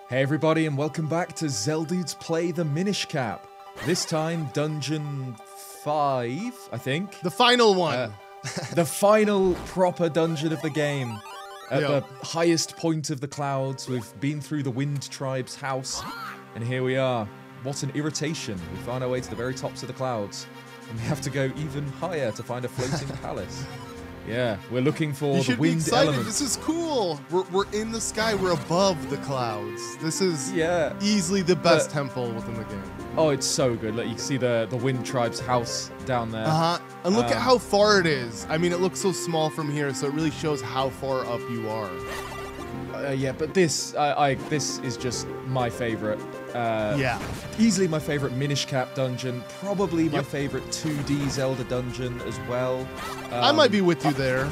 Hey everybody, and welcome back to Zeldudes Play the Minish Cap. This time, Dungeon 5, I think. The final one. The final proper dungeon of the game. At the highest point of the clouds, we've been through the Wind Tribe's house, and here we are. What an irritation. We found our way to the very tops of the clouds, and we have to go even higher to find a floating palace. Yeah, we're looking for the wind element. This is cool. We're in the sky. We're above the clouds. This is easily the best temple within the game. Oh, it's so good. Look, you can see the Wind Tribe's house down there. And look at how far it is. I mean, it looks so small from here, so it really shows how far up you are. Yeah, but this is just my favorite. Easily my favorite Minish Cap dungeon. Probably my favorite 2D Zelda dungeon as well. I might be with you there.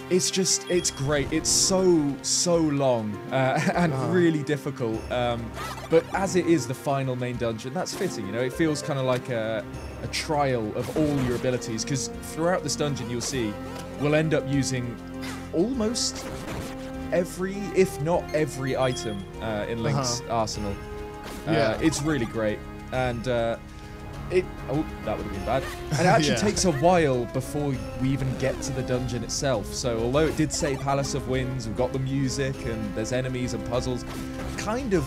It's great. It's so long and really difficult. But as it is the final main dungeon, that's fitting. You know, it feels kind of like a trial of all your abilities. Because throughout this dungeon, you'll see, we'll end up using almost every, if not every item in Link's arsenal. It's really great, and that would have been bad. And it actually takes a while before we even get to the dungeon itself. So although it did say Palace of Winds, we've got the music and there's enemies and puzzles,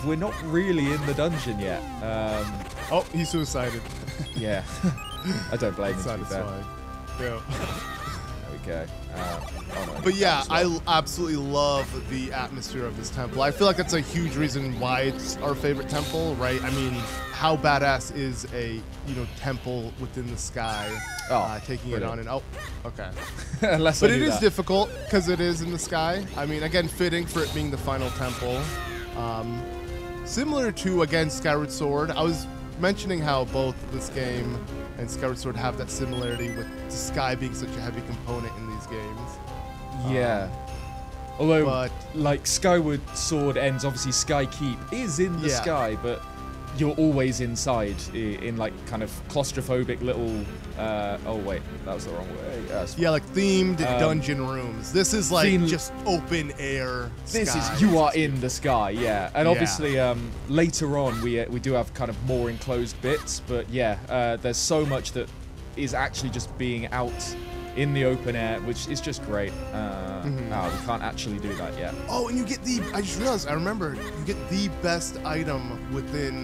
we're not really in the dungeon yet. Oh, he suicided. Yeah, I don't blame him, to be fair. Yeah. Okay. But yeah, I absolutely love the atmosphere of this temple. I feel like that's a huge reason why it's our favorite temple, right? I mean, how badass is a temple within the sky, taking it on and okay. But it is difficult because it is in the sky. I mean, again, fitting for it being the final temple. Similar to, again, Skyward Sword. I was mentioning how both this game and Skyward Sword have that similarity with the sky being such a heavy component in these games. Yeah. Although, like, Skyward Sword ends, obviously Sky Keep is in the sky, but you're always inside in like, kind of claustrophobic little... oh, wait, that was the wrong way. Yeah, like themed dungeon rooms. This is like just open air sky. You are in the sky, yeah. And obviously, later on, we do have kind of more enclosed bits, but yeah, there's so much that is actually just being out in the open air, which is just great. No, we can't actually do that yet. Oh, and you get I just realized, I remember, you get the best item within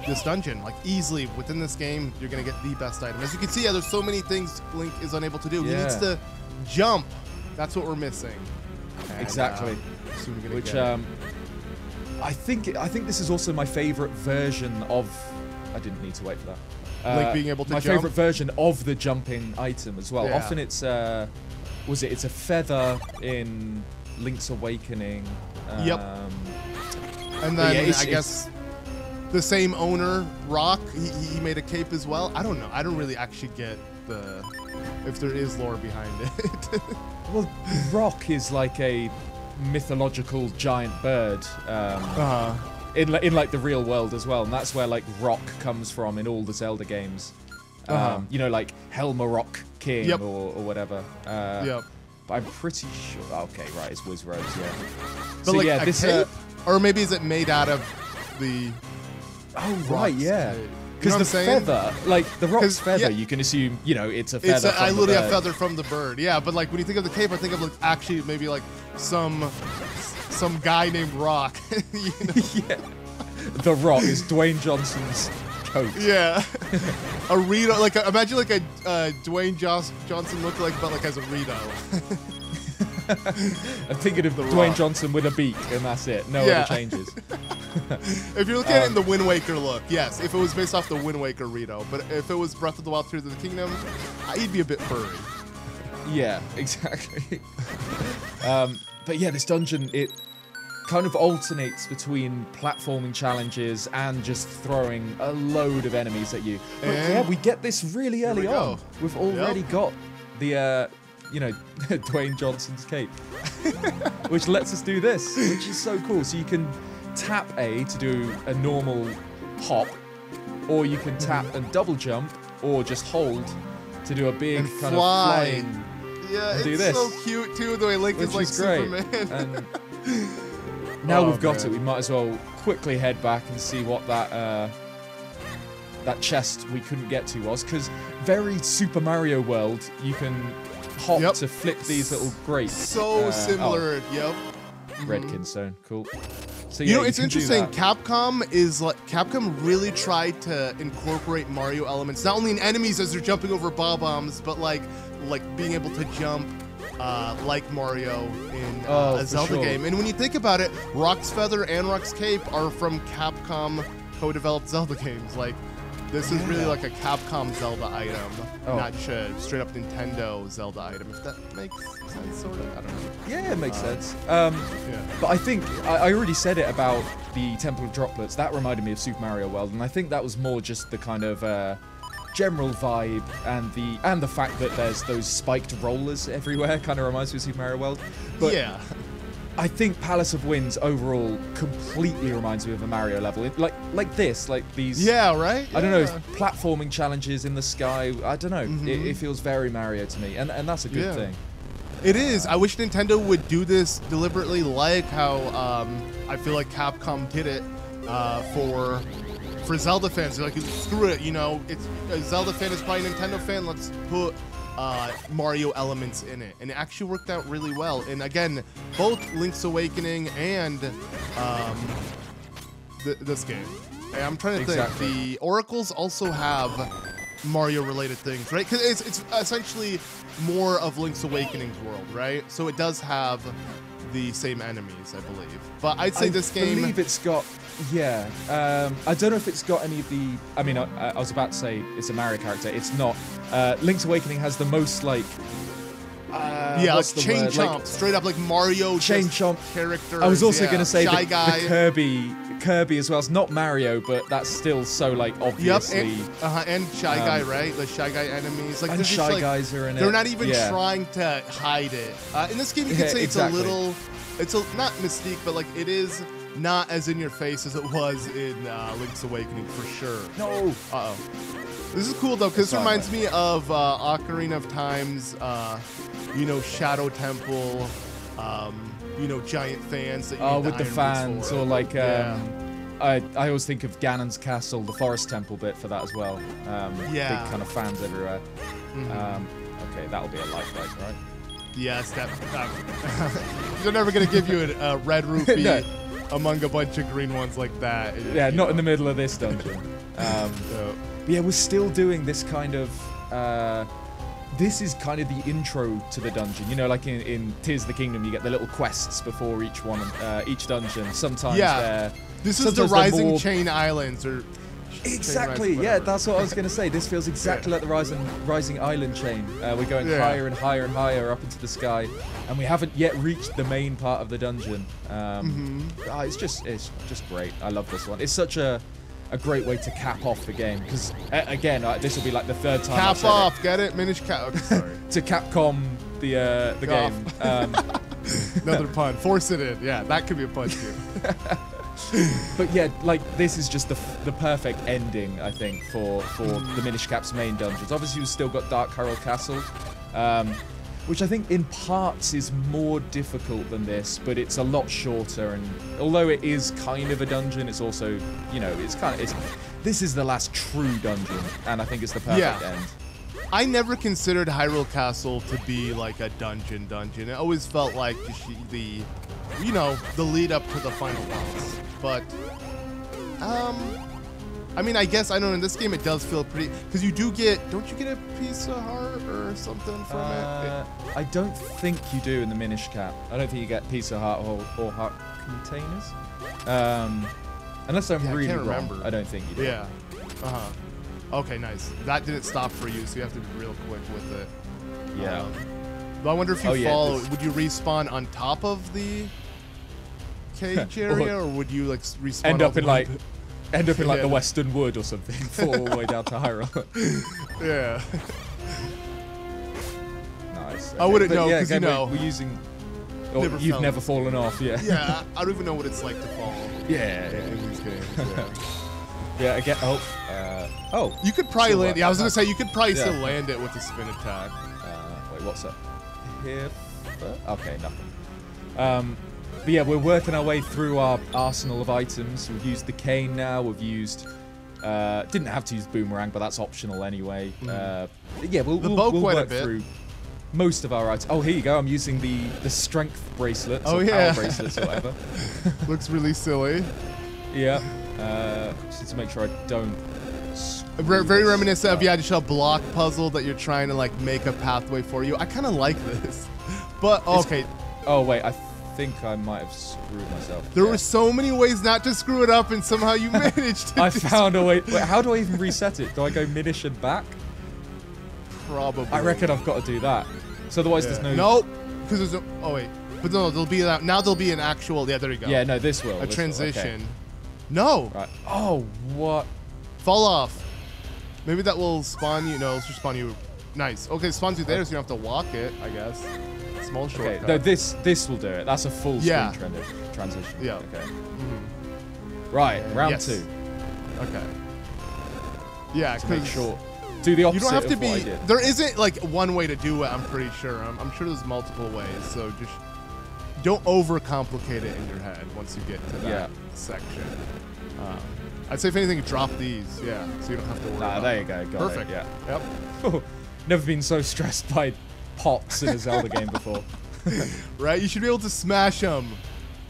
this dungeon. Like, easily, within this game, you're going to get the best item. As you can see, there's so many things Link is unable to do. He needs to jump. That's what we're missing. And, exactly. Which, I think this is also my favorite version of... I didn't need to wait for that. Like being able to jump? My favorite version of the jumping item as well. Often it's it's a feather in Link's Awakening. And then I guess the same owner, Rock, he made a cape as well. I don't know. I don't really actually get if there is lore behind it. Well, Rock is like a mythological giant bird. In like the real world as well, and that's where like rock comes from in all the Zelda games. You know, like Helmarok King or whatever. But I'm pretty sure. Okay, right, it's Wiz Rose, But so, like this or maybe is it made out of the? Oh right, yeah. Because the feather, like the rock's feather, you can assume it's a feather. I literally a feather from the bird. Yeah, but like when you think of the cape, I think of like actually maybe like some guy named Rock. Yeah. The Rock is Dwayne Johnson's coat. Yeah. A Rito, like imagine like a Dwayne Johnson lookalike, but like as a Rito. I'm thinking of Dwayne Johnson with a beak, and that's it. No other changes. If you're looking at it in the Wind Waker look, yes. If it was based off the Wind Waker Rito, but if it was Breath of the Wild Tears of the Kingdom, he'd be a bit furry. Yeah, exactly. But yeah, this dungeon, it kind of alternates between platforming challenges and just throwing a load of enemies at you. But yeah, we get this really early on. We've already got the, Dwayne Johnson's cape, which lets us do this, which is so cool. So you can tap A to do a normal hop, or you can tap and double jump, or just hold to do a big kind of flying Yeah, and do it's this. so cute too. The way Link is like great. Superman. And now we've got it, we might as well quickly head back and see what that chest we couldn't get to was, because very Super Mario World, you can hop to flip these little grates. So similar. Yep. Red Kinstone, cool. So, you know, it's interesting. Capcom really tried to incorporate Mario elements, not only in enemies as they're jumping over bombs, but like being able to jump like Mario in a Zelda game. And when you think about it, Rock's Feather and Rock's Cape are from Capcom co-developed Zelda games. Like, this is really like a Capcom Zelda item, not a straight up Nintendo Zelda item. If that makes sense, sort of. I don't know. Yeah, it makes sense. But I think I already said it about the Temple of Droplets. That reminded me of Super Mario World, and I think that was more just the kind of general vibe and the fact that there's those spiked rollers everywhere. Kind of reminds me of Super Mario World. But yeah. I think Palace of Winds overall completely reminds me of a Mario level. Like this, like these. Yeah, right. I don't know, platforming challenges in the sky. I don't know. It feels very Mario to me, and that's a good thing. It is. I wish Nintendo would do this deliberately, like how I feel like Capcom did it for Zelda fans. They're like, screw it, you know, it's a Zelda fan is probably a Nintendo fan. Let's put Mario elements in it, and it actually worked out really well. And again, both Link's Awakening and this game. And I'm trying to think. The Oracles also have Mario-related things, right? Because it's essentially more of Link's Awakening's world, right? So it does have the same enemies, I believe. But I'd say this game. I believe it's got. Yeah, I don't know if it's got any of the. I mean, I was about to say it's a Mario character. It's not. Link's Awakening has the most like. Like chain chomp, straight up like Mario chain chomp character. I was also going to say the Kirby as well. It's not Mario, but that's still so like obviously. Yep, and Shy Guy, right? The Shy Guy enemies, like and Shy Guys are in it. They're not even trying to hide it. In this game, you can say it's a little. It's not Mystique, but like it is. Not as in your face as it was in Link's Awakening, for sure. No. Uh-oh. This is cool, though, because this reminds me of Ocarina of Time's, you know, Shadow Temple, you know, giant fans that you need with the fans, or like, I always think of Ganon's Castle, the Forest Temple bit for that as well. Big kind of fans everywhere. Okay, that'll be a life right? Yes, they're never going to give you a red rupee. No. Among a bunch of green ones like that. Yeah, not in the middle of this dungeon. But yeah, we're still doing this kind of... this is kind of the intro to the dungeon. You know, like in Tears of the Kingdom, you get the little quests before each dungeon. Sometimes they're... This is the Rising Chain Islands, or... Exactly, yeah, that's what I was going to say. This feels exactly like the Rising Island chain. We're going higher and higher and higher up into the sky, and we haven't yet reached the main part of the dungeon. It's just great. I love this one. It's such a great way to cap off the game, because again, this will be like the third time. Cap off, get it? Minish Cap. Okay, sorry. To Capcom the game. Another pun. Force it in. Yeah, that could be a pun too. But yeah, like this is just the perfect ending, I think, for the Minish Cap's main dungeons. Obviously, you've still got Dark Hyrule Castle, which I think in parts is more difficult than this, but it's a lot shorter. And although it is kind of a dungeon, it's also, you know, this is the last true dungeon, and I think it's the perfect end. I never considered Hyrule Castle to be like a dungeon. It always felt like the lead up to the final boss. But, I mean, I guess, I don't know, in this game it does feel pretty, because don't you get a piece of heart or something from it? I don't think you do in the Minish Cap. I don't think you get piece of heart or heart containers. Unless I'm really wrong. Remember. I don't think you do. Yeah. Okay, nice. That didn't stop for you, so you have to be real quick with it. Yeah. But I wonder if you fall, would you respawn on top of the cage area, or would you like respawn? End up in like the Western Wood or something, fall all the way down to Hyrule. Yeah. Nice. Okay. I wouldn't know, because we're using. You've never fallen off, Yeah, I don't even know what it's like to fall. Yeah. In these games. Yeah, again. You could probably land. Yeah, I was gonna say you could probably still land it with a spin attack. Wait, what's up? here? Okay, nothing. But yeah, we're working our way through our arsenal of items. We've used the cane now. We've used... didn't have to use boomerang, but that's optional anyway. Yeah, we'll work through most of our items. Oh, here you go. I'm using the strength bracelets. Oh, or yeah. power bracelets or whatever. Looks really silly. Yeah. Just to make sure I don't... Very reminiscent of, yeah, just a block puzzle that you're trying to, like, make a pathway for you. I kind of like this. But, okay. Oh, wait. I think I might have screwed myself. There were so many ways not to screw it up, and somehow you managed to. I found a way. Wait, how do I even reset it? Do I go Minish and back? Probably. I reckon I've got to do that. So otherwise there's no... Nope. Because there's no... Oh, wait. But no, there'll be that. Now there'll be an actual... Yeah, there you go. Yeah, no, this will. A transition. Okay. No. Right. Oh, what? Fall off. Maybe that will spawn you. No, let's just spawn you. Nice. Okay, it spawns you there, so you don't have to walk it, I guess. Small shortcut. Okay, no, this will do it. That's a full screen transition. Yeah. Okay. Right, round 2. Okay. Yeah, to make sure. Do the opposite. You don't have to of what I did. There isn't like one way to do it. I'm pretty sure. I'm sure there's multiple ways. So just don't overcomplicate it in your head once you get to that section. I'd say if anything, drop these. Yeah, so you don't have to worry. About there you go. Got Perfect. It, yeah. Yep. Never been so stressed by pots in a Zelda game before. Right? You should be able to smash them.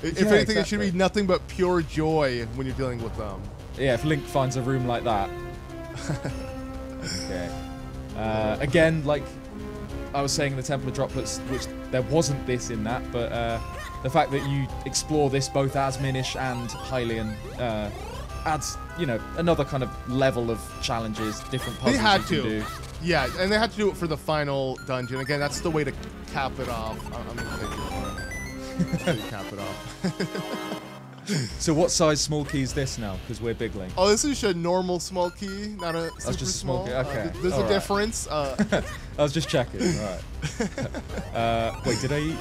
If anything, it should be nothing but pure joy when you're dealing with them. Yeah, if Link finds a room like that. Okay. Again, like I was saying in the Temple of Droplets, which there wasn't this in that, but the fact that you explore this both as Minish and Hylian adds, you know, another kind of level of challenges, different puzzles they had you can to. do. Yeah, and they had to do it for the final dungeon. Again, that's the way to cap it off. I'm going to take it. Cap it off. So what size small key is this now? Because we're big Link. Oh, this is a normal small key, not a super just a small. small key. Okay. There's a difference. I was just checking. All right. Wait, did I...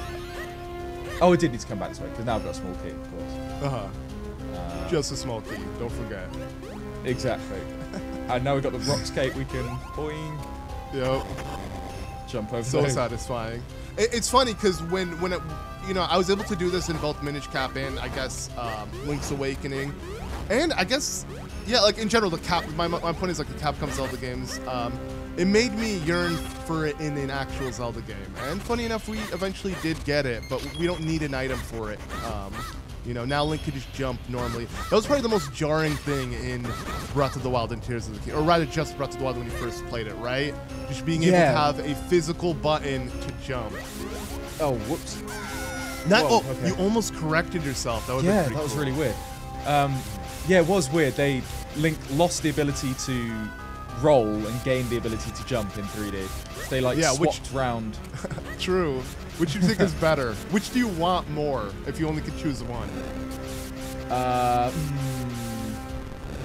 Oh, I did need to come back this way, because now I've got a small key, of course. Just a small key, don't forget. Exactly. And now we've got the rocks cake, we can boing. Yep. Jump over So those. satisfying. It's funny because when it, you know, I was able to do this in both Minish Cap and I guess Link's Awakening, and I guess like in general the Cap. My point is like the Capcom Zelda games. It made me yearn for it in an actual Zelda game. And funny enough, we eventually did get it, but we don't need an item for it. You know, now Link could just jump normally. That was probably the most jarring thing in Breath of the Wild and Tears of the Kingdom, or rather just Breath of the Wild when you first played it, right? Just being able to have a physical button to jump. Oh, whoops. Okay. You almost corrected yourself. That was that was really weird. Yeah, it was weird. Link lost the ability to roll and gained the ability to jump in 3D. They like swapped round. True. Which do you think is better? Which do you want more if you only could choose one?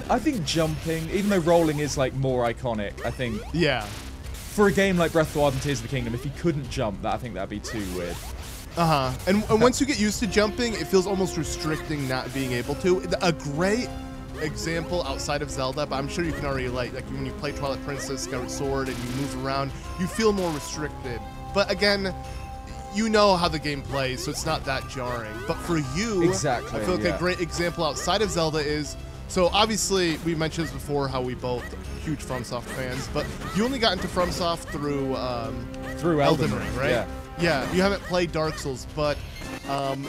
I think jumping, even though rolling is like more iconic, I think. Yeah. For a game like Breath of the Wild and Tears of the Kingdom, if you couldn't jump, I think that'd be too weird. And once you get used to jumping, it feels almost restricting not being able to. A great example outside of Zelda, but I'm sure you can already like when you play Twilight Princess, Skyward Sword, and you move around, you feel more restricted. But again, you know how the game plays, so it's not that jarring. But for you, I feel like a great example outside of Zelda is, so obviously we mentioned this before, how we both huge FromSoft fans, but you only got into FromSoft through Elden Ring, right? Yeah, you haven't played Dark Souls, but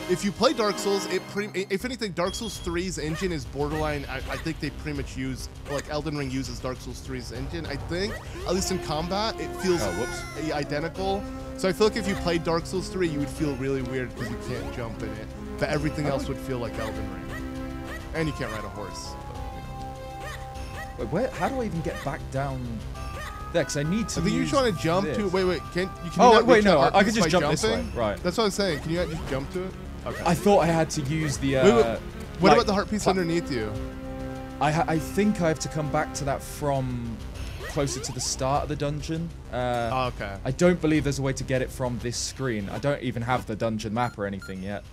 if you play Dark Souls, if anything, Dark Souls 3's engine is borderline. I think they pretty much use, like Elden Ring uses Dark Souls 3's engine. I think, at least in combat, it feels identical. So I feel like if you played Dark Souls 3, you would feel really weird because you can't jump in it, but everything else would feel like Elden Ring. And you can't ride a horse. Wait, how do I even get back down there? Because I need to. I think you just want to jump to. Wait, can you? I can just jump this way. Right. That's what I'm saying. Can you not just jump to it? Okay. I thought I had to use the. What about the heart piece underneath you? I think I have to come back to that from closer to the start of the dungeon. Okay. I don't believe there's a way to get it from this screen. I don't even have the dungeon map or anything yet.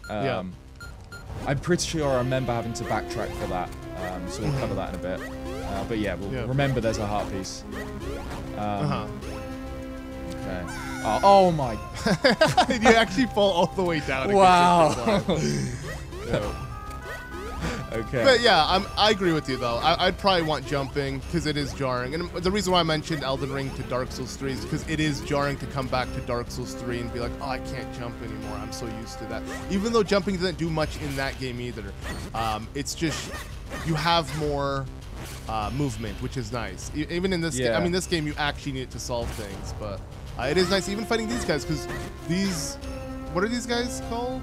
I'm pretty sure I remember having to backtrack for that. So we'll cover that in a bit. But yeah, we'll remember there's a heart piece. Okay. Oh my. You actually fall all the way down. Wow. Yeah. Okay. But yeah, I agree with you though. I'd probably want jumping because it is jarring. And the reason why I mentioned Elden Ring to Dark Souls 3 is because it is jarring to come back to Dark Souls 3 and be like, oh, I can't jump anymore. I'm so used to that. Even though jumping doesn't do much in that game either. It's just, you have more movement, which is nice. Even in this game, I mean, this game you actually need it to solve things. But it is nice even fighting these guys because these, what are these guys called?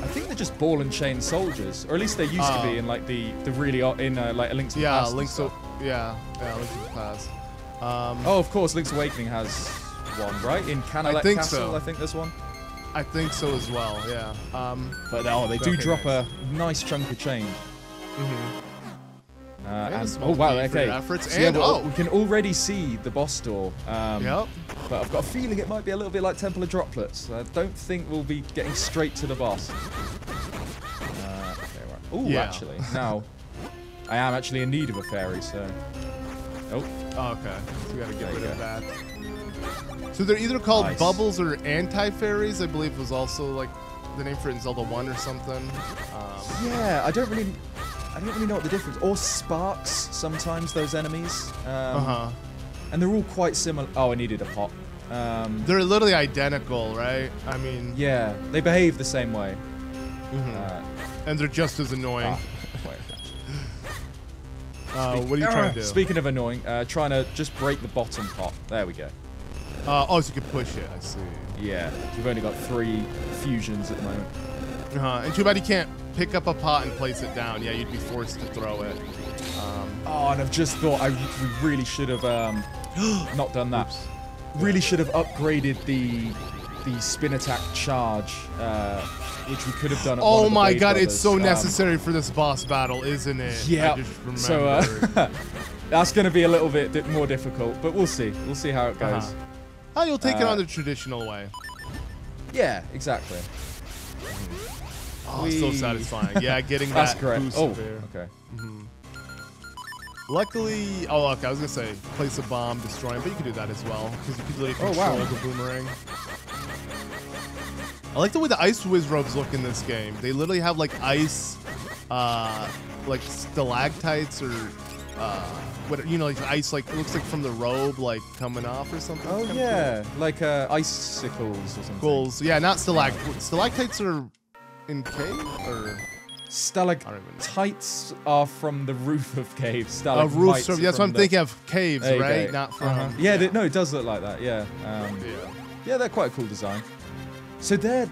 I think they're just ball and chain soldiers, or at least they used to be in like the really like a Link's to the Past. Link to the Past. Oh, of course, Link's Awakening has one, right? In Canalette Castle, I think there's one. I think so as well. Yeah. But they do drop a nice chunk of change. Oh wow, okay. So yeah, we can already see the boss door. Yep. But I've got a feeling it might be a little bit like Temple of Droplets. I don't think we'll be getting straight to the boss. Okay, right. Oh, actually, now I am actually in need of a fairy, so. Oh, okay. So we gotta get rid of that. So they're either called bubbles or anti-fairies. I believe was also like the name for it in Zelda 1 or something. Yeah, I don't really know what the difference. Or sparks sometimes those enemies. And they're all quite similar. Oh, I needed a pot. They're literally identical, right? I mean, yeah, they behave the same way. And they're just as annoying. What are you trying to do? Speaking of annoying, trying to just break the bottom pot. There we go. Oh, so you can push it. I see. Yeah, we've only got 3 fusions at the moment. And too bad you can't pick up a pot and place it down. Yeah, you'd be forced to throw it. Oh, and I've just thought we really should have not done that. Oops. Really should have upgraded the spin attack charge, which we could have done. At oh my god, it's so necessary for this boss battle, isn't it? Yeah. So that's going to be a little bit more difficult, but we'll see. We'll see how it goes. Oh, you'll take it on the traditional way. Yeah, exactly. Oh, so satisfying. Yeah, getting that boost there. Okay. Luckily, okay, I was gonna say place a bomb, destroy him, but you can do that as well because you can literally control the boomerang. I like the way the ice Wizrobes look in this game. They literally have like ice, like stalactites or what like ice, like it looks like from the robe, like coming off or something. Oh yeah, cool. Like icicles or something. Goals, yeah, not stalactites are in cave or. Stalactites are from the roof of caves. That's what I'm thinking of, caves, right? Not from. Yeah, no, it does look like that. Yeah. Yeah, they're quite a cool design. So they're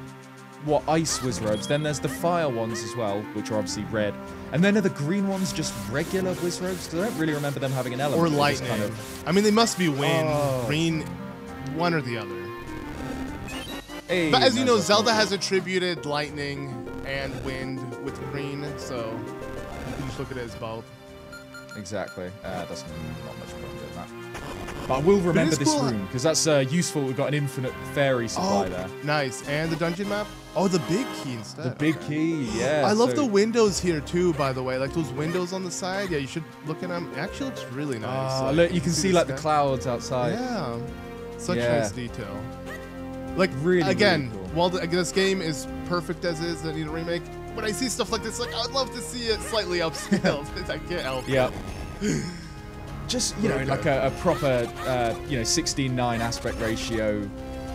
ice Wizrobes. Then there's the fire ones as well, which are obviously red. And then are the green ones just regular Wizrobes? Because I don't really remember them having an element. Or lightning. I mean, they must be wind, green, one or the other. Hey, but as you know, Zelda has attributed lightning and wind with green, so you can just look at it as both. Exactly. That's not much problem with that. But I will remember this room, because that's useful. We've got an infinite fairy supply there. Nice. And the dungeon map? Oh, the big key instead. The big key, yeah. I love the windows here, too, by the way. Like those windows on the side. Yeah, you should look at them. It actually looks really nice. Look, you can see like the clouds outside. Yeah. Such nice detail. Like, really, again, really cool. While this game is perfect as is, that need a remake, when I see stuff like this, like, I'd love to see it slightly upscaled. I can't help it. Just, you know, like a proper, 16:9 aspect ratio.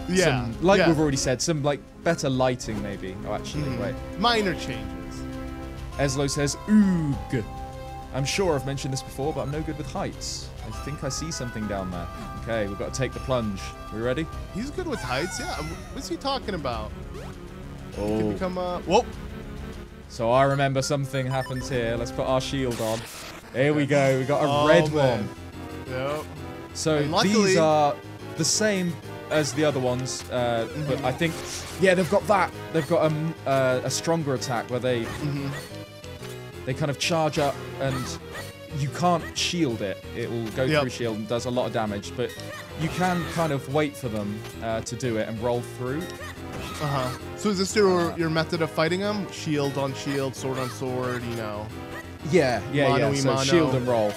Yeah. We've already said, some, like, better lighting, maybe. Oh, actually, wait. Minor changes. Eslo says, oog. I'm sure I've mentioned this before, but I'm no good with heights. I think I see something down there. Okay, we've got to take the plunge. We ready? He's good with heights, yeah. What's he talking about? Oh. Can become whoa. So I remember something happens here. Let's put our shield on. Here we go. We got a red one. Yep. So these are the same as the other ones, but I think, they've got that. They've got a stronger attack where they kind of charge up and you can't shield it. It will go through shield and does a lot of damage, but you can kind of wait for them to do it and roll through. So is this your method of fighting them? Shield on shield, sword on sword, you know? Yeah. So shield and roll.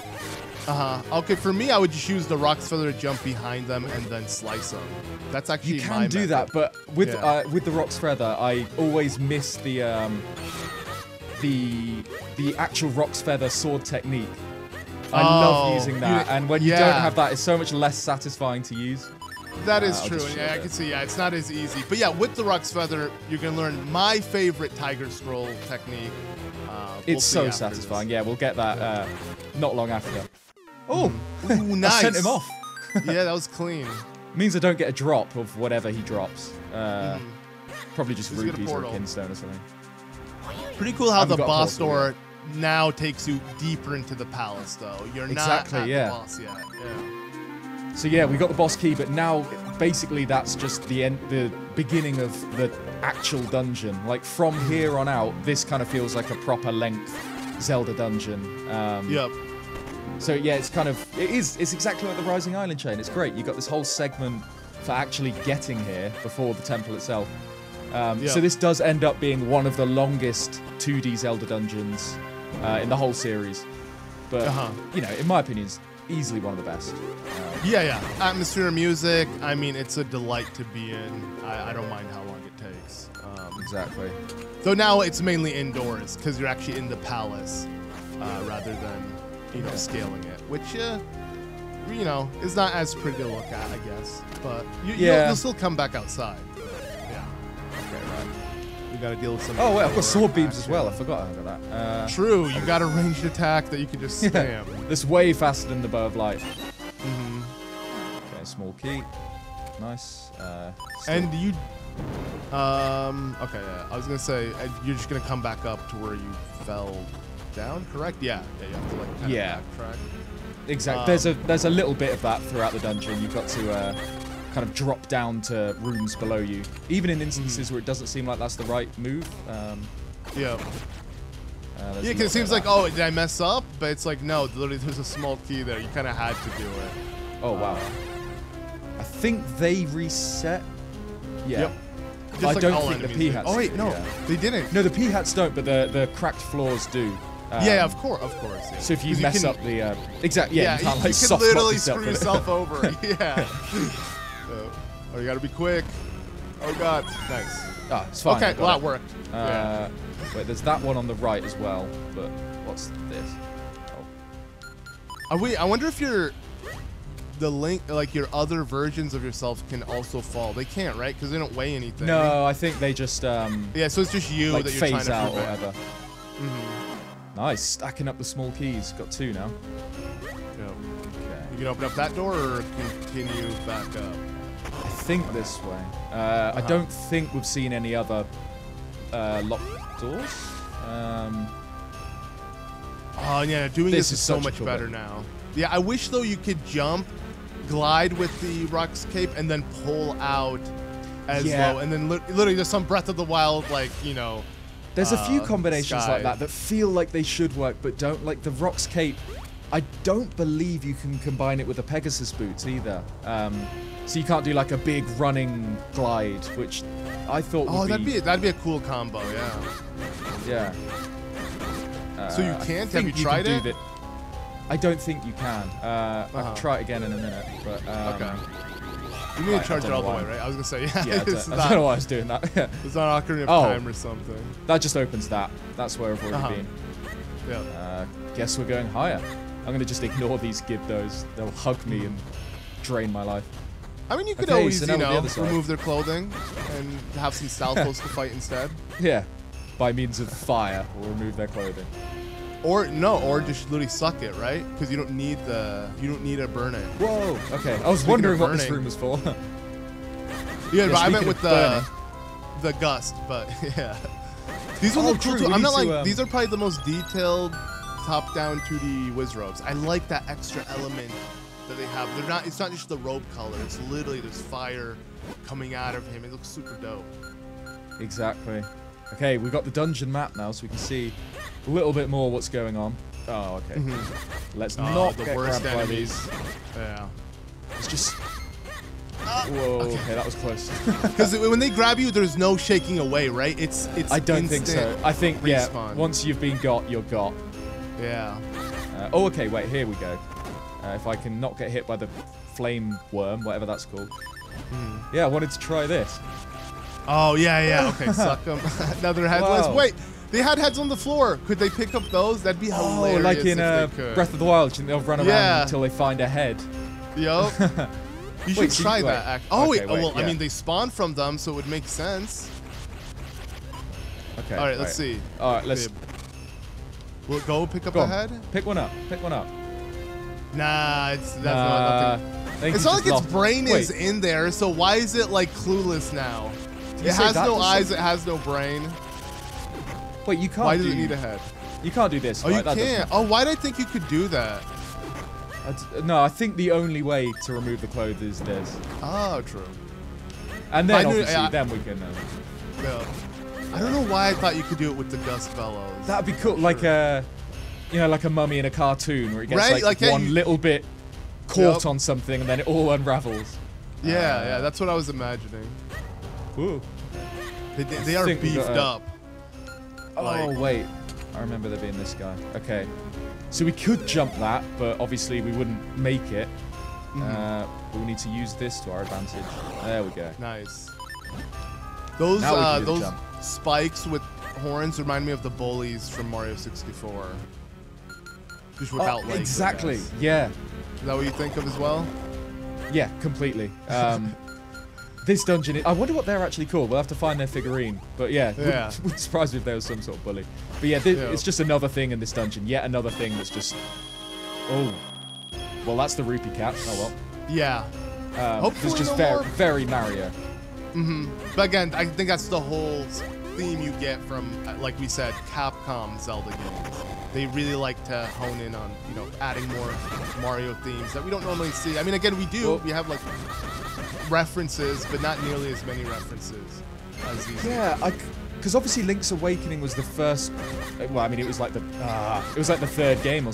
Okay, for me, I would just use the Rock's Feather to jump behind them and then slice them. That's actually You can do that, but with the Rock's Feather, I always miss the actual Rock's Feather sword technique. I love using that, and when you don't have that, it's so much less satisfying to use. That is true. Yeah, I can see. Yeah, it's not as easy. But yeah, with the Rock's Feather, you're gonna learn my favorite Tiger Scroll technique. It's so satisfying. Yeah, we'll get that not long after. Oh, ooh, nice. I sent him off. Yeah, that was clean. Means I don't get a drop of whatever he drops. Probably just rupees or a pinstone or something. Pretty cool how the boss door now takes you deeper into the palace, though. You're not at the boss yet. Yeah. So yeah, we got the boss key, but now basically that's just the beginning of the actual dungeon. Like from here on out, this kind of feels like a proper length Zelda dungeon. Yep. So yeah, it's exactly like the Rising Island chain. It's great. You got this whole segment for actually getting here before the temple itself. So this does end up being one of the longest 2D Zelda dungeons in the whole series. But you know, in my opinion, it's easily one of the best. Yeah. Atmosphere, music. I mean, it's a delight to be in. I don't mind how long it takes. Exactly. Though now it's mainly indoors because you're actually in the palace rather than scaling it, which you know is not as pretty to look at, I guess. But you'll still come back outside. Yeah. Okay, right. You got to deal with some. Oh wait, I've got sword beams as well. I forgot about that. True. You got a ranged attack that you can just spam. That's way faster than the bow of light. Okay, small key. Nice. And you. Okay. Yeah. I was gonna say you're just gonna come back up to where you fell down. Correct? Yeah. Yeah. You have to like kind of backtrack. Exactly. There's a little bit of that throughout the dungeon. You've got to kind of drop down to rooms below you, even in instances where it doesn't seem like that's the right move. Yeah, because it seems like, oh, did I mess up? But it's like, no, literally there's a small key there. You kind of had to do it. Oh, wow. I think they reset. Yeah. Yep. I don't think the P-hats. Oh, wait, no, they didn't. No, the P-hats don't, but the cracked floors do. Yeah, of course. Yeah. So if you mess up the exactly, you can't like you can literally screw yourself over. Yeah. Oh, you gotta be quick. Oh god, nice. Ah, it's fine. Okay, well that worked. Wait, there's that one on the right as well, but what's this? Oh. I wonder if your other versions of yourself can also fall. They can't, right? Because they don't weigh anything. No, I think they just yeah, so it's just you like that you're phase trying to out or prevent. whatever. Nice, stacking up the small keys. Got 2 now. Yep. Okay. You can open up that door or continue back up. I think this way. I don't think we've seen any other locked doors. Oh yeah, doing this is so much better now. Yeah, I wish though you could jump, glide with the Rock's Cape, and then pull out as low, and then literally just some Breath of the Wild, like, you know. There's a few combinations like that feel like they should work, but don't. Like the Rock's Cape, I don't believe you can combine it with the Pegasus boots either. So you can't do like a big running glide, which I thought would that'd be a cool combo, yeah. So you can't? Have you tried it? I don't think you can. I can try it again in a minute, but okay. You need to charge it all the way, right? I was gonna say, I don't know why I was doing that. It's not Ocarina of Time or something. That just opens that. That's where I've already been. Yeah. Guess we're going higher. I'm gonna just ignore these Gibdos. They'll hug me and drain my life. I mean, you could always, remove their clothing and have some Stalfos to fight instead. Yeah, by means of fire, we'll remove their clothing. Or just literally suck it, right? Because you don't need to burn it. Whoa. Okay. I was wondering what this room was for. Yeah, but I meant with the gust, but yeah. These ones look cool too. I'm not like these are probably the most detailed top-down 2D Wizrobes. I like that extra element that they have. It's not just the robe color. It's literally there's fire coming out of him. It looks super dope. Exactly. Okay, we've got the dungeon map now, so we can see a little bit more what's going on. Oh, okay. Let's not get grabbed by these. Yeah. It's just... Whoa, okay, that was close. Because when they grab you, there's no shaking away, right? It's I don't think so. I think, respawn. Once you've been got, you're got. Yeah. Oh, okay, wait, here we go. If I can not get hit by the flame worm, whatever that's called. Yeah, I wanted to try this. Oh, yeah. Okay, suck them. Now they're headless. Wow. Wait, they had heads on the floor. Could they pick up those? That'd be hilarious. Oh, like in if they could. Breath of the Wild, they'll run around until they find a head. Yup. You should try that. Oh, wait. Well, I mean, they spawn from them, so it would make sense. Okay. All right, let's see. All right, let's. Will it go pick up a head? Pick one up. Pick one up. Nah, that's not nothing. It's not like its brain is in there, so why is it like clueless now? It has no eyes, it has no brain. Wait, you can't. Why does it need a head? You can't do this. Oh, right? you can't. Oh, why did I think you could do that? No, I think the only way to remove the clothes is this. Oh, true. And then obviously, then we can. Yeah. I don't know why I thought you could do it with the gust bellows. That'd be cool, like a, like a mummy in a cartoon where it gets like yeah, one little bit caught on something and then it all unravels. Yeah, that's what I was imagining. Ooh. They are beefed up. Oh wait, I remember there being this guy. Okay, so we could jump that, but obviously we wouldn't make it. But we need to use this to our advantage. There we go. Nice. Those spikes with horns remind me of the bullies from Mario 64. Just without legs. Exactly. Yeah. Is that what you think of as well? Yeah, completely. This dungeon, I wonder what they're actually called. We'll have to find their figurine. But yeah, wouldn't surprise me if there was some sort of bully. But yeah, it's just another thing in this dungeon. Yet another thing that's just... Oh. Well, that's the rupee cap. Oh well. Yeah. Hopefully it's just very Mario. But again, I think that's the whole theme you get from, like we said, Capcom Zelda games. They really like to hone in on, adding more Mario themes that we don't normally see. I mean, again, we do. We have like references, but not nearly as many references as these. Yeah, because obviously Link's Awakening was the first. Well, I mean, it was like the third game or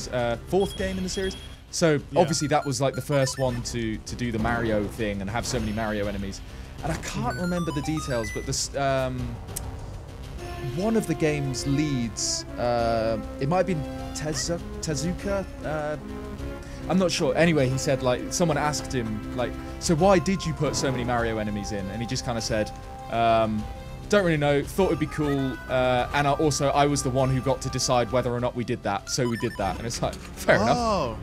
fourth game in the series. So obviously that was like the first one to do the Mario thing and have so many Mario enemies. And I can't remember the details, but this one of the game's leads, it might have been Tezuka. I'm not sure. Anyway, he said, like, someone asked him, like, so why did you put so many Mario enemies in? And he just kind of said, don't really know, thought it'd be cool, and I was the one who got to decide whether or not we did that, so we did that. And it's like, fair enough. Oh,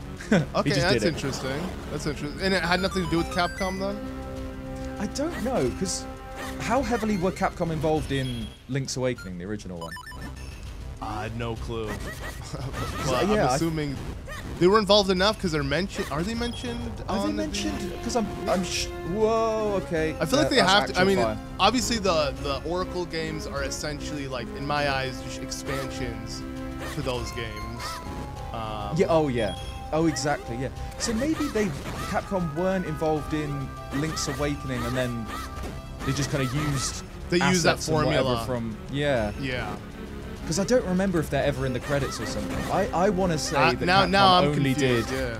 okay, that's interesting. That's interesting. And it had nothing to do with Capcom then? I don't know, because how heavily were Capcom involved in Link's Awakening, the original one? I had no clue. Well, I'm assuming they were involved enough because they're mentioned. Are they mentioned? Are they mentioned? Because whoa, okay. I feel like they have to. I mean, obviously the Oracle games are essentially, like, in my eyes, just expansions to those games. Yeah. Oh yeah. Oh, exactly. Yeah. So maybe Capcom weren't involved in Link's Awakening, and then they just kind of used. They used that formula from. Yeah. Yeah. Because I don't remember if they're ever in the credits or something. I want to say that now Capcom I'm only confused, did. Yeah.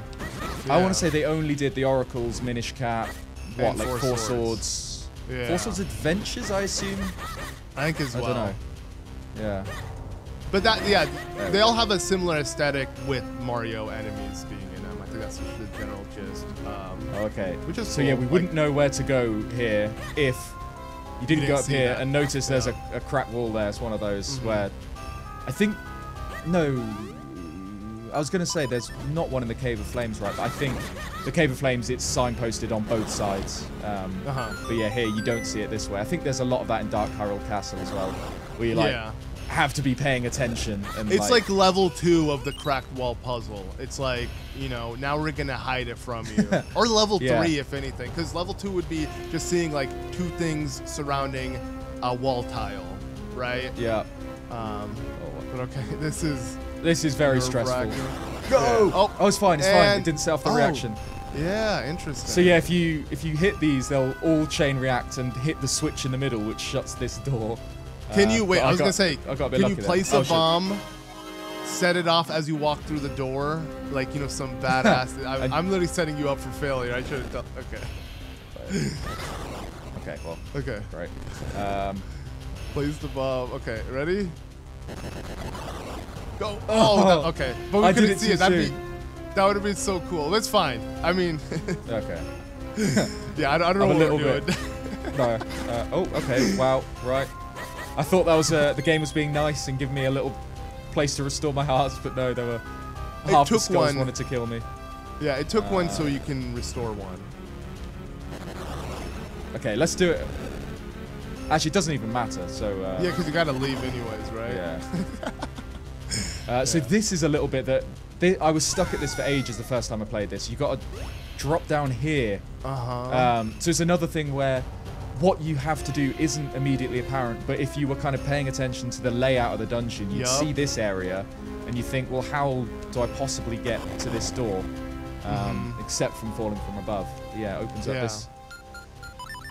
I want to say they only did the Oracle's Minish Cap, like Four Swords. Yeah. Four Swords Adventures, I assume. I think as well. I don't know. Yeah. But they all have a similar aesthetic with Mario enemies being in them. I think that's the general gist. Okay. Which is so cool. Yeah, we wouldn't know where to go here if you didn't go up here and notice there's a crack wall there. It's one of those where I think I was going to say there's not one in the Cave of Flames, right? But I think the Cave of Flames, it's signposted on both sides. But yeah, here you don't see it this way. I think there's a lot of that in Dark Hyrule Castle as well, where you have to be paying attention. And it's like level 2 of the cracked wall puzzle. It's like, now we're gonna hide it from you, or level 3 if anything, because level 2 would be just seeing like 2 things surrounding a wall tile, right? Yeah. But okay, this is very stressful. Go! Oh, it's fine. It's fine. It didn't set off the reaction. Yeah, interesting. So yeah, if you hit these, they'll all chain react and hit the switch in the middle, which shuts this door. Can you wait? I was gonna say, can you place a bomb, set it off as you walk through the door, like some badass? I'm literally setting you up for failure. I should have done. Okay. Okay. Well. Okay. Great. Place the bomb. Okay. Ready? Go. Oh. Okay. But we couldn't see it. That would have been so cool. That's fine. I mean, Okay. yeah, I don't know I'm a what little we're bit. doing. No. Oh, okay. Wow. Right. I thought that was the game was being nice and giving me a little place to restore my hearts, but no, there were half the took skulls one. wanted to kill me. Yeah, it took one so you can restore one. Okay, let's do it. Actually, it doesn't even matter. So. Yeah, because you gotta leave anyways, right? Yeah. So this is a little bit that I was stuck at this for ages the first time I played this. You got to drop down here. So it's another thing where what you have to do isn't immediately apparent, but if you were kind of paying attention to the layout of the dungeon, you'd see this area, and you think, well, how do I possibly get to this door, except from falling from above? Yeah, it opens up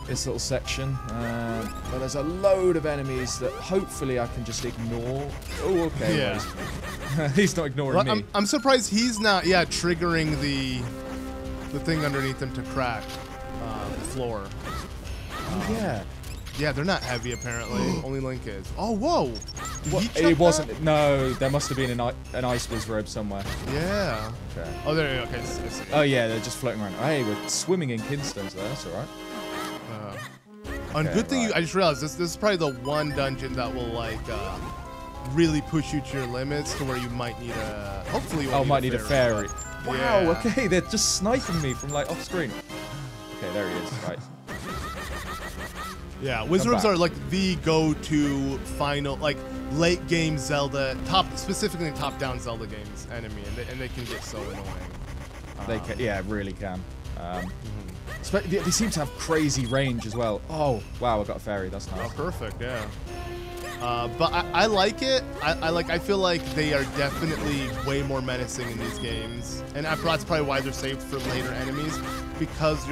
this little section. But there's a load of enemies that hopefully I can just ignore. Oh, okay. Yeah. Well, he's not ignoring me. I'm surprised he's not, triggering the thing underneath him to crack the floor. Yeah. Yeah, they're not heavy apparently. Only Link is. Oh, whoa. It wasn't. That? No, there must have been an ice wizard somewhere. Yeah. Okay. Oh, there you go. Okay. Oh yeah, they're just floating around. Hey, we're swimming in kinstones there. That's all right. And good thing I just realized this is probably the one dungeon that will like really push you to your limits to where you might need a. Hopefully, you might need a fairy. Wow. Yeah. Okay, they're just sniping me from like off screen. Okay, there he is. Right. Yeah, Wizards are like the go-to final, like late game Zelda, specifically top-down Zelda games enemy, and they can get so annoying. They can, yeah, really can. They seem to have crazy range as well. Oh, wow, I got a fairy. That's nice. Oh, perfect. Yeah. But I like it. I feel like they are definitely way more menacing in these games, and that's probably why they're saved for later enemies, because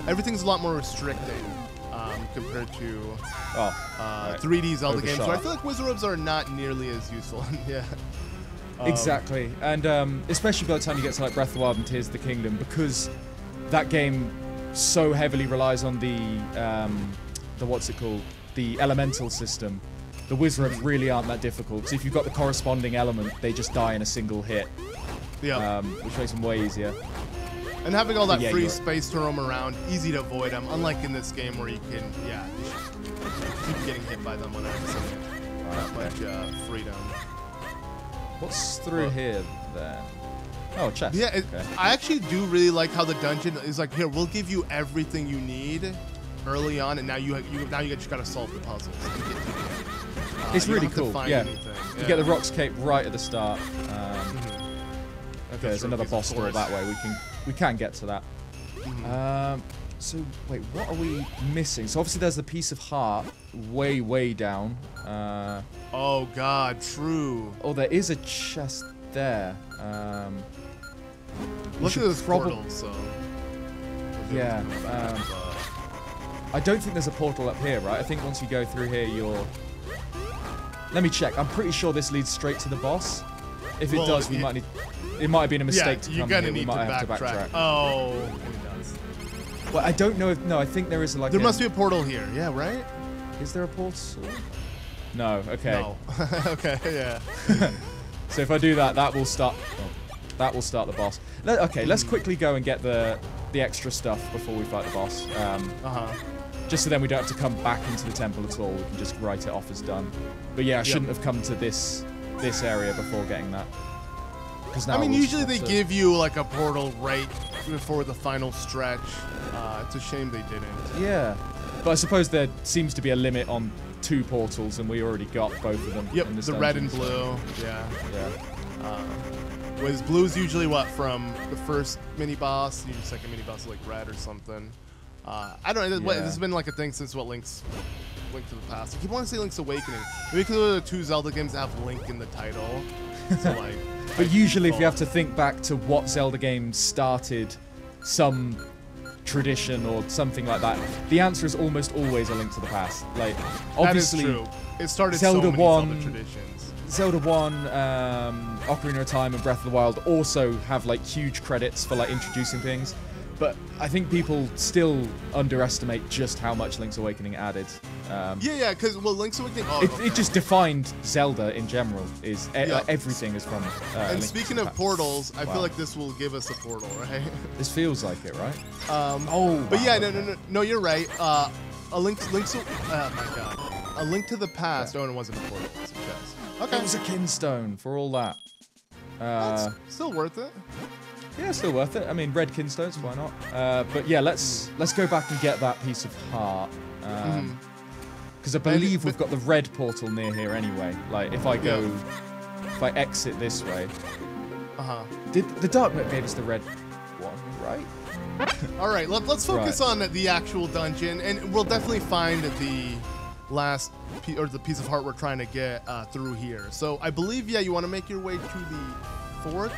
everything's a lot more restricting. Compared to 3D Zelda games, where I feel like Wizards are not nearly as useful. Yeah. Exactly, and especially by the time you get to like Breath of the Wild and Tears of the Kingdom, because that game so heavily relies on the what's it called, the elemental system. The Wizards really aren't that difficult. So if you've got the corresponding element, they just die in a single hit. Yeah. Which makes them way easier. And having all that free space to roam around, easy to avoid them, unlike in this game where you can, keep getting hit by them on accident. Not much freedom. What's through here, then? Oh, chest. Yeah, okay. I actually do really like how the dungeon is like, here, we'll give you everything you need early on, and now you just gotta solve the puzzles. It's really cool. Yeah. You get the Rocks Cape right at the start. Okay, there's another boss door that way. We can get to that. So wait, what are we missing? So obviously there's the piece of heart way down. Oh god, true. Oh, there is a chest there. Look at this portal. So. Yeah. I don't think there's a portal up here, right? I think once you go through here, you're. Let me check. I'm pretty sure this leads straight to the boss. If it does, we might need. It might have been a mistake to come here. We might have to backtrack. Oh, it does. Well, I don't know if... No, I think there is like There must be a portal here. Yeah, right? Is there a portal? No. Okay. No. Okay, yeah. So if I do that, that will start... Oh, that will start the boss. Okay, let's quickly go and get the extra stuff before we fight the boss. Just so then we don't have to come back into the temple at all. We can just write it off as done. But yeah, I shouldn't have come to this area before getting that. I mean, usually they give you like a portal right before the final stretch. It's a shame they didn't. Yeah, but I suppose there seems to be a limit on 2 portals, and we already got both of them. Yep, the red and blue. Yeah. Whereas blue's usually what, from the first mini boss, usually second mini boss is like red or something. I don't know. This has been like a thing since Link to the Past. I keep wanting to say Link's Awakening. Maybe because of the 2 Zelda games that have Link in the title. So like. But usually, if you have to think back to what Zelda game started some tradition or something like that, the answer is almost always A Link to the Past. Like, obviously, that is true. It started Zelda so many 1, Zelda traditions. Zelda 1, Ocarina of Time, and Breath of the Wild also have like huge credits for like introducing things. but I think people still underestimate just how much Link's Awakening added. Yeah, because well, Link's Awakening. Oh, it just defined Zelda in general. Is like everything is from. And Link speaking of portals, I feel like this will give us a portal, right? This feels like it, right? But yeah, no, you're right. A Link to the Past. Oh, and it wasn't a portal. It's a chest. Okay. It was a Kinstone for all that. That's still worth it. Yeah, still worth it. I mean, red Kinstones, why not? But yeah, let's go back and get that piece of heart. Because I believe we've got the red portal near here anyway. Like, if I go, if I exit this way. Did the dark map gave us the red one, right? All right, let's focus on the actual dungeon, and we'll definitely find the last the piece of heart we're trying to get through here. So I believe, yeah, you want to make your way to the 4th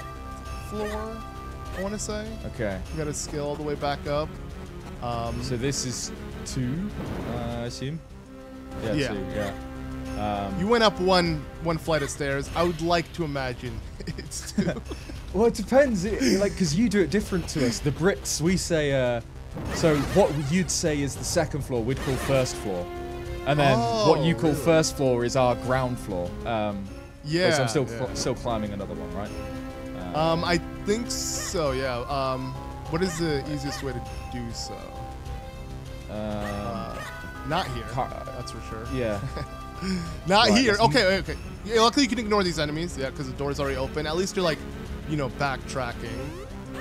floor, I want to say. Okay. You got to scale all the way back up. So this is 2, I assume. Yeah, 2. Yeah. You went up one flight of stairs. I would like to imagine it's 2. Well, it depends. Like, because you do it different to us. The Brits, we say. So what you'd say is the 2nd floor, we'd call 1st floor. And then what you call 1st floor is our ground floor. Yeah. So I'm still climbing another one, right? I think so. Yeah. What is the easiest way to do so? Not here. That's for sure. Yeah. Not here. Okay. Yeah, luckily you can ignore these enemies. Yeah, because the door's already open. At least you're like, backtracking.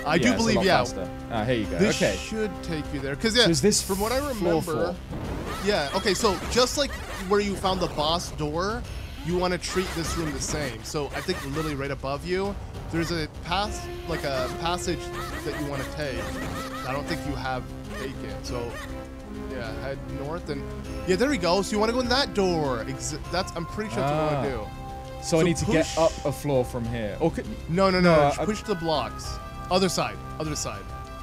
I do believe, here you go. This should take you there. Because, yeah, so is this from what I remember... Yeah, okay, so just like where you found the boss door, you want to treat this room the same. So I think literally right above you, there's a passage that you want to take. I don't think you have taken. So, yeah, head north and... Yeah, there we go. So you want to go in that door. I'm pretty sure that's what you want to do. So I need to get up a floor from here. Okay. No. Push the blocks. Other side.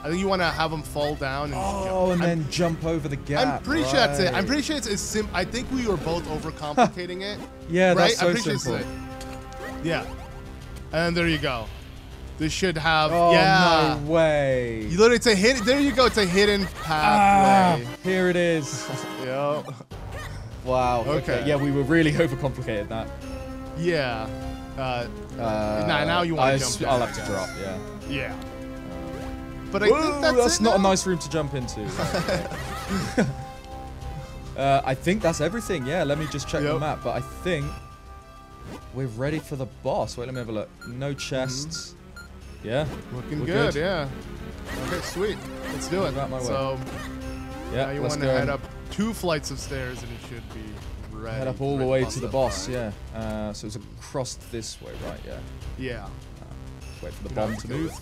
I think you want to have them fall down and jump. And then jump over the gap. I'm pretty sure that's it. I'm pretty sure it's as simple. I think we were both overcomplicating it. Yeah, right? That's so I'm pretty simple. Sure yeah. And there you go. This should have. Oh, no way. You literally, it's a hidden. There you go. It's a hidden pathway. Here it is. Yep. Wow. Okay. Yeah, we were really overcomplicated that. Yeah. Now you want to jump down. I'll have to drop. Yeah. Yeah. But I think that's not a nice room to jump into. I think that's everything. Yeah, let me just check the map. But I think we're ready for the boss. Wait, let me have a look. No chests. Yeah. Looking good, yeah. Okay, sweet. Let's do it. So, now you want to head up 2 flights of stairs and it should be ready. Head up all the way to the boss, yeah. So it's across this way, right? Yeah. Yeah. Wait for the bomb to move.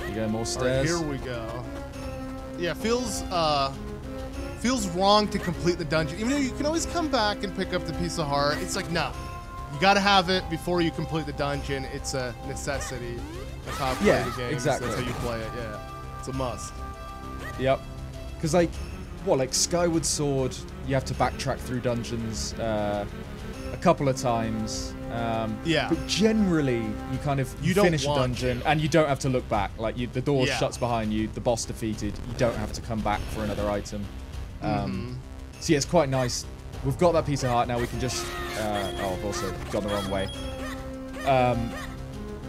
You go more stairs. Right, here we go. Yeah, feels wrong to complete the dungeon. Even though you can always come back and pick up the piece of heart, it's like, no. You gotta have it before you complete the dungeon. It's a necessity. That's how I play the game. Exactly. That's how you play it, yeah. It's a must. Yep. Because, like Skyward Sword, you have to backtrack through dungeons a couple of times. But generally, you kind of finish a dungeon and you don't have to look back. Like the door shuts behind you, the boss defeated. You don't have to come back for another item. So yeah, it's quite nice. We've got that piece of heart now. We can just. I've also gone the wrong way.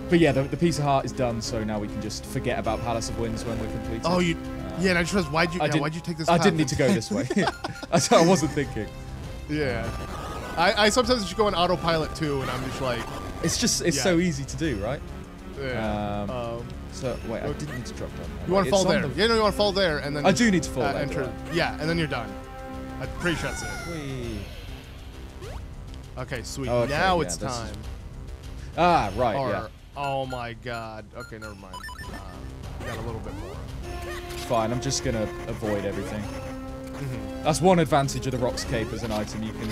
But yeah, the piece of heart is done. So now we can just forget about Palace of Winds when we're completed. Oh, you. Yeah, and I just realized why'd you take this? I didn't need to go this way. I wasn't thinking. Yeah. I sometimes just go on autopilot too, and I'm just like... It's so easy to do, right? Yeah. So, wait, I didn't need to drop down. You want to fall there. Yeah, no, you want to fall there, and then... I do need to fall there. Enter. Yeah, and then you're done. I'm pretty sure that's it. Whee. Okay, sweet. Okay, now it's time. Right, yeah. Oh my god. Okay, never mind. We got a little bit more. Fine, I'm just going to avoid everything. That's one advantage of the Rock's Cape as an item. You can...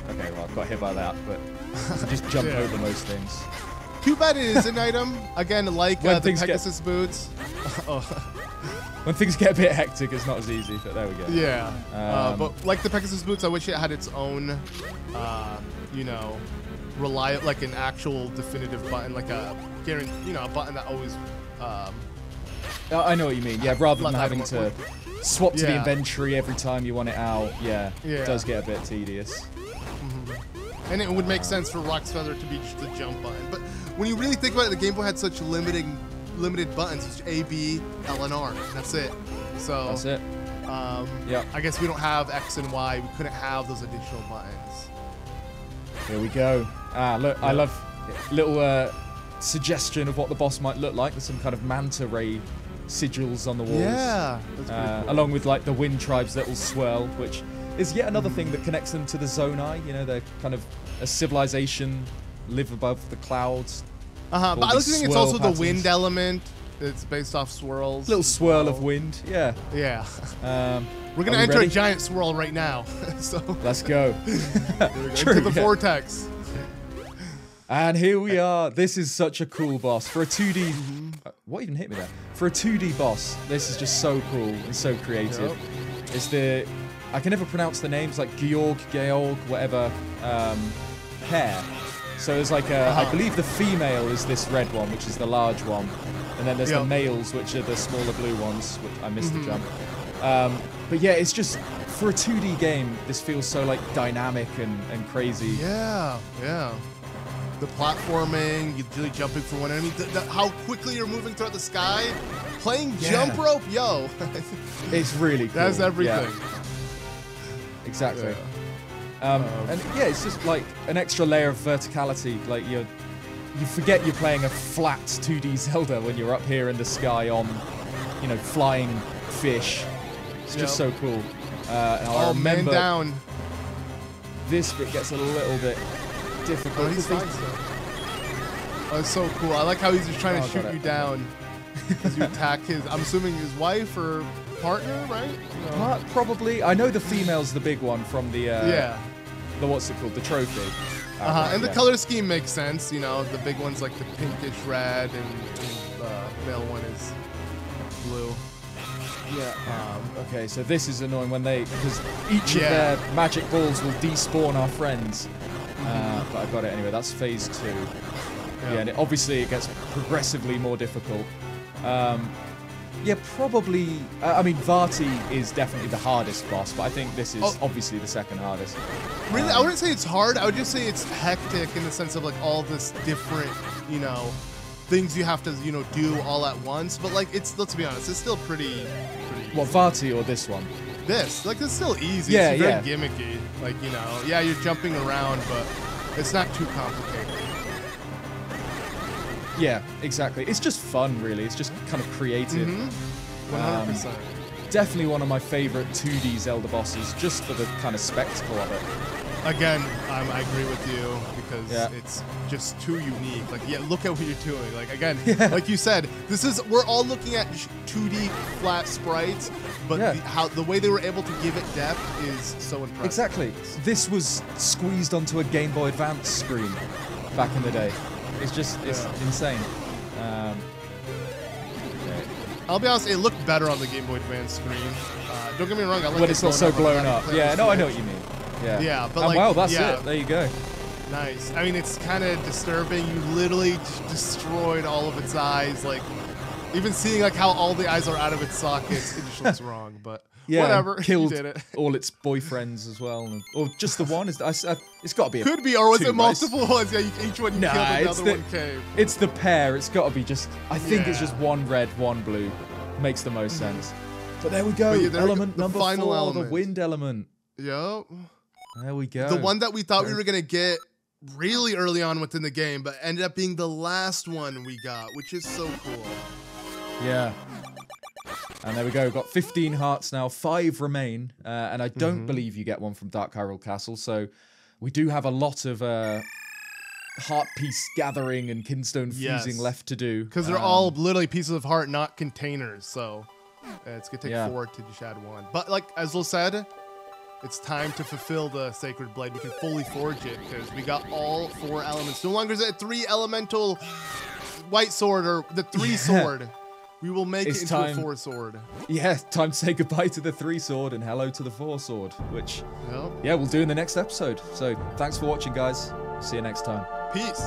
Okay, well, I've got hit by that, but you can just jump over most things. Too bad it is an item. Again, like the Pegasus boots. When things get a bit hectic, it's not as easy, but there we go. Yeah. But like the Pegasus boots, I wish it had its own, like an actual definitive button, like a a button that always I know what you mean. Yeah, rather than having to swap to the Yeah. inventory every time you want it out. Yeah, Yeah. it does get a bit tedious. And it would make sense for Rock's Feather to be just a jump button. But when you really think about it, the Game Boy had such limited buttons. It's A, B, L, and R. That's it. So That's it. Yeah. I guess we don't have X and Y. We couldn't have those additional buttons. Here we go. Look, I love little suggestion of what the boss might look like. There's some kind of manta ray sigils on the walls. Yeah. That's pretty cool. Along with like the wind tribe's little swirl, which is yet another thing that connects them to the Zonai. You know, they're kind of a civilization, live above the clouds. But I like to think it's swirl also patterns. the wind element. It's based off swirls. Little as swirl well. of wind. Yeah. Yeah. We're Are gonna we enter ready? a giant swirl right now. So Let's go. into the yeah. vortex. And here we are. This is such a cool boss. For a 2D... what even hit me there? For a 2D boss, this is just so cool and so creative. Yep. It's the... I can never pronounce the names, like Georg, whatever, pair. So there's like a... I believe the female is this red one, which is the large one. And then there's the males, which are the smaller blue ones, which I missed the jump. But yeah, it's just... For a 2D game, this feels so like dynamic and crazy. Yeah. Yeah. The platforming, you're really jumping from one enemy, how quickly you're moving throughout the sky, playing jump rope, yo. It's really cool. That's everything. Yeah. Exactly. Yeah. And yeah, it's just like an extra layer of verticality. Like you forget you're playing a flat 2D Zelda when you're up here in the sky on, you know, flying fish. It's just so cool. And I remember man down. this bit gets a little bit difficult. He's fine still. Oh, it's so cool. I like how he's just trying to shoot you down as you attack his, I'm assuming his wife or partner, right? No. Probably. I know the female's the big one from the the what's it called? The trophy. And the color scheme makes sense. You know, the big one's like the pinkish red, and the male one is blue. Yeah. Okay, so this is annoying when because each of their magic balls will despawn our friends. But I got it anyway. That's phase 2. Yeah, and obviously it gets progressively more difficult. Yeah, probably. I mean, Vati is definitely the hardest boss, but I think this is obviously the second hardest. Really, I wouldn't say it's hard. I would just say it's hectic in the sense of like all this different, you know, things you have to, you know, do all at once. But like, let's be honest, it's still pretty easy. What, Vati or this one? This, like, it's still easy. Yeah, it's very gimmicky. Like, you know, yeah, you're jumping around, but it's not too complicated. Yeah, exactly. It's just fun, really. It's just kind of creative. 100%. Definitely one of my favorite 2D Zelda bosses, just for the kind of spectacle of it. Again, I agree with you because it's just too unique. Like, yeah, look at what you're doing. Like, again, like you said, we're all looking at 2D flat sprites, but the way they were able to give it depth is so impressive. Exactly. This was squeezed onto a Game Boy Advance screen back in the day. It's just, it's insane. I'll be honest, it looked better on the Game Boy Advance screen. Don't get me wrong, I like when it's not so blown up. Yeah, no, I know what you mean. Yeah. Yeah, but and like, wow, that's it. There you go. Nice. I mean, it's kind of disturbing. You literally destroyed all of its eyes. Like, even seeing like how all the eyes are out of its sockets, it just looks wrong. But whatever, killed you did it. all its boyfriends as well, or just the one. It's got to be. Could be, or was two, it multiple ones? Yeah, each one you killed, another one came. It's the pair. It's got to be just. I think it's just one red, one blue. Makes the most sense. But there we go. Element number 4, the wind element. Yep. There we go. The one that we thought we were gonna get really early on within the game, but ended up being the last one we got, which is so cool. Yeah. And there we go. We've got 15 hearts now. 5 remain. And I don't believe you get one from Dark Hyrule Castle. So we do have a lot of heart piece gathering and kinstone fusing left to do. Because they're all literally pieces of heart, not containers. So it's going to take 4 to just add 1. But like Azul said, it's time to fulfill the Sacred Blade. We can fully forge it because we got all 4 elements. No longer is it a 3 elemental white sword or the 3 sword. We will make it into a 4 sword. Yeah, time to say goodbye to the 3 sword and hello to the 4 sword, which, we'll do in the next episode. So thanks for watching, guys. See you next time. Peace.